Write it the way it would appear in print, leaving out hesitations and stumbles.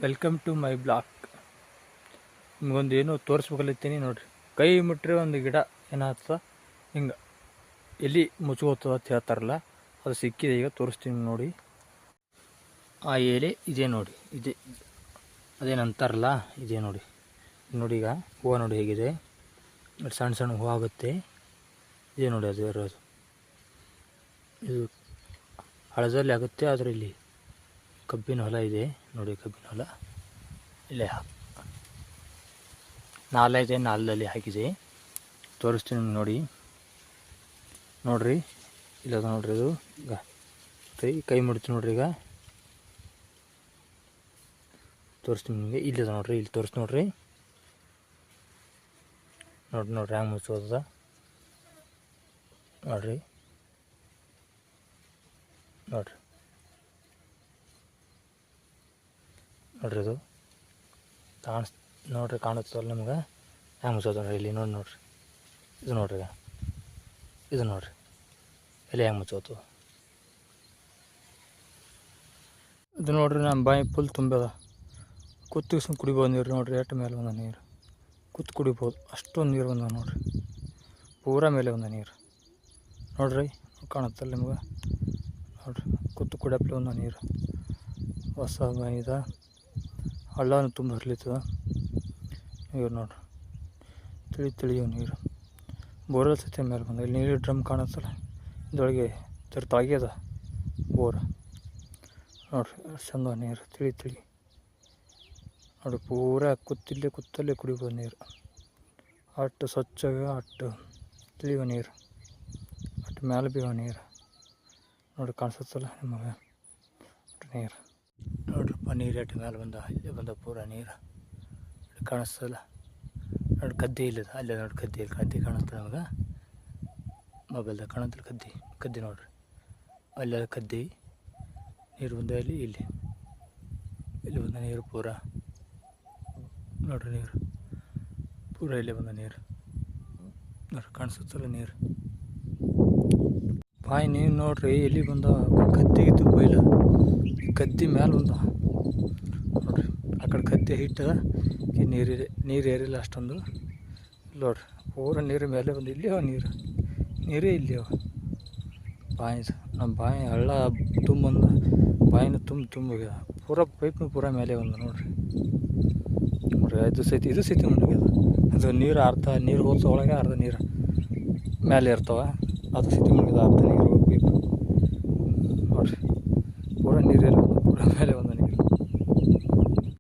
Welcome to my blog. ನಿಮ್ಗೊಂದು ಏನೋ ತೋರಿಸ್ಬೇಕಲ್ಲತ್ತೀನಿ ನೋಡ್ರಿ. ಕೈ ಮುಟ್ರೆ ಒಂದು ಗಿಡ ಏನಾಗ್ತದ ಹಿಂಗೆ ಎಲ್ಲಿ ಮುಚ್ಕೋತದ ಅಂತ ಹೇಳ್ತಾರಲ್ಲ, ಅದು ಸಿಕ್ಕಿದೆ. ಈಗ ತೋರಿಸ್ತೀನಿ ನೋಡಿ. ಆ ಎಲೆ ಇದೆ ನೋಡಿ, ಇದೆ ಅದೇನಂತಾರಲ್ಲ, ಇದೆ ನೋಡಿ. ನೋಡಿ ಈಗ ಹೂವು ನೋಡಿ ಹೇಗಿದೆ, ಸಣ್ಣ ಸಣ್ಣ ಹೂವು ಆಗುತ್ತೆ. ಇದೆ ನೋಡಿ, ಅದು ಇರೋದು ಇದು ಹಳದಲ್ಲಿ ಆಗುತ್ತೆ. ಆದರೆ ಇಲ್ಲಿ ಕಬ್ಬಿನ ಹೊಲ ಇದೆ ನೋಡಿ, ಕಬ್ಬಿನ ಹೊಲ ಇಲ್ಲೇ ನಾಲ ಇದೆ, ನಾಲದಲ್ಲಿ ಹಾಕಿದೆ. ತೋರಿಸ್ತೀನಿ ನೋಡಿ. ನೋಡ್ರಿ ಇಲ್ಲದ ನೋಡ್ರಿ, ಅದು ಈಗ ಕೈ ಮುಡ್ತೀನಿ ನೋಡ್ರಿ. ಈಗ ತೋರಿಸ್ತೀನಿ ನಿಮಗೆ. ಇಲ್ಲದ ನೋಡ್ರಿ, ಇಲ್ಲಿ ತೋರಿಸ್ತೀನಿ ನೋಡ್ರಿ. ನೋಡ್ರಿ ಹ್ಯಾಂಗೆ ಮುಚ್ಚೋದ ನೋಡ್ರಿ. ನೋಡ್ರಿ ಅದು ನೋಡ್ರಿ, ಕಾಣುತ್ತಲ್ಲ ನಿಮ್ಗೆ ಹ್ಯಾಂಗೆ ಮುಚ್ಚೋದು ನೋಡ್ರಿ. ಇಲ್ಲಿ ನೋಡ್ರಿ, ಇದು ನೋಡ್ರಿ, ಇದು ನೋಡ್ರಿ ಎಲೆ ಹೆಂಗೆ ಮುಚ್ಚೋತು. ಇದು ನೋಡ್ರಿ, ನಮ್ಮ ಬಾಯಿ ಫುಲ್ ತುಂಬ್ಯದ. ಕುತ್ತಿಗೆ ಕುಡಿಬೋದು ನೀರು ನೋಡ್ರಿ. ಎಷ್ಟು ಮೇಲೆ ಬಂದ ನೀರು, ಕುತ್ತು ಕುಡಿಬೋದು ಅಷ್ಟೊಂದು ನೀರು ಬಂದ ನೋಡ್ರಿ. ಪೂರಾ ಮೇಲೆ ಬಂದ ನೀರು ನೋಡ್ರಿ, ಕಾಣುತ್ತಲ್ಲ ನಿಮ್ಗೆ. ನೋಡ್ರಿ ಕುತ್ತು ಕುಡಿಯಪ್ಲೆ ಬಂದ ನೀರು. ಹೊಸ ಬಾಯಿದ ಹಳ್ಳವನ್ನು ತುಂಬ ಹರ್ಲಿತ್ತದ ನೀರು ನೋಡ್ರಿ. ತಿಳಿಯೋ ನೀರು. ಬೋರ್ವೆಲ್ ಸತಿ ಮೇಲೆ ಬಂದ. ಇಲ್ಲಿ ನೀರು ಡ್ರಮ್ ಕಾಣುತ್ತಲ್ಲ, ಇದೊಳಗೆ ತಾಗ್ಯದ ಬೋರ್ ನೋಡ್ರಿ. ಚಂದ ನೀರು, ತಿಳಿ ನೋಡ್ರಿ. ಪೂರಾ ಕುತ್ತಲ್ಲೇ ಕುಡಿಬೋದು ನೀರು. ಅಷ್ಟು ಸ್ವಚ್ಛಗ, ಅಷ್ಟು ತಿಳಿಯುವ ನೀರು, ಅಷ್ಟು ಮೇಲೆ ಬೀಳೋ ನೀರು ನೋಡ್ರಿ. ಕಾಣಿಸುತ್ತಲ್ಲ ನಿಮಗೆ ನೀರು ನೋಡ್ರಪ್ಪ. ನೀರು ಎಷ್ಟು ಮೇಲೆ ಬಂದ, ಇಲ್ಲೇ ಬಂದ ಪೂರಾ ನೀರು ಕಾಣಿಸ್ತಲ್ಲ ನೋಡಿ. ಕದ್ದಿ ಇಲ್ಲದ ಅಲ್ಲೇ ನೋಡಿ, ಕದ್ದಿ ಕಾಣಿಸ್ತದೆ ನಮಗೆ. ಮೊಬೈಲ್ದಾಗ ಕಾಣುತ್ತಲ್ಲ ಕದ್ದಿ ನೋಡ್ರಿ. ಅಲ್ಲೆಲ್ಲ ಕದ್ದಿ ನೀರು ಬಂದ. ಇಲ್ಲಿ ಬಂದ ನೀರು ಪೂರಾ ನೋಡ್ರಿ. ನೀರು ಪೂರಾ ಇಲ್ಲೇ ಬಂದ ನೀರು ನೋಡ್ರಿ. ಕಾಣಿಸುತ್ತಲ್ಲ ನೀರು. ಬಾಯಿ ನೀರು ನೋಡ್ರಿ, ಎಲ್ಲಿ ಬಂದ ಕದ್ದಿಗಿದ್ದು ಬೈಲ. ಕದ್ದಿ ಮೇಲೆ ಬಂದ ನೋಡ್ರಿ. ಆ ಕಡೆ ಕದ್ದಿ ಹಿಟ್ಟದ, ನೀರು ಏರಿಲ್ಲ ಅಷ್ಟೊಂದು ನೋಡ್ರಿ. ಪೂರ ನೀರು ಮೇಲೆ ಬಂದು ಇಲ್ಲಿ ನೀರೇ ಇಲ್ಲಿ ಬಾಯಿ. ನಮ್ಮ ಬಾಯಿ ಹಳ್ಳ ಬಂದ, ಬಾಯಿನ ತುಂಬೋಗ್ಯದ. ಪೂರ ಪೈಪ್ನು ಪೂರ ಮೇಲೆ ಬಂದ ನೋಡ್ರಿ. ಇದು ಸೈತಿ ಮುಳುಗ್ಯದ. ಅದು ನೀರು ಅರ್ಧ ನೀರು ಹೋಲ್ಸೋ ಒಳಗೆ ಅರ್ಧ ನೀರು ಮೇಲೆ ಇರ್ತಾವ. ಅದು ಸೈತಿ ಮುಳುಗ್ಯದ, ಅರ್ಧ ನೀರು ಪೈಪ್ ನೋಡ್ರಿ. ಪೂರ ನೀರೆಲ್ಲ ಪೂರ ಮೇಲೆ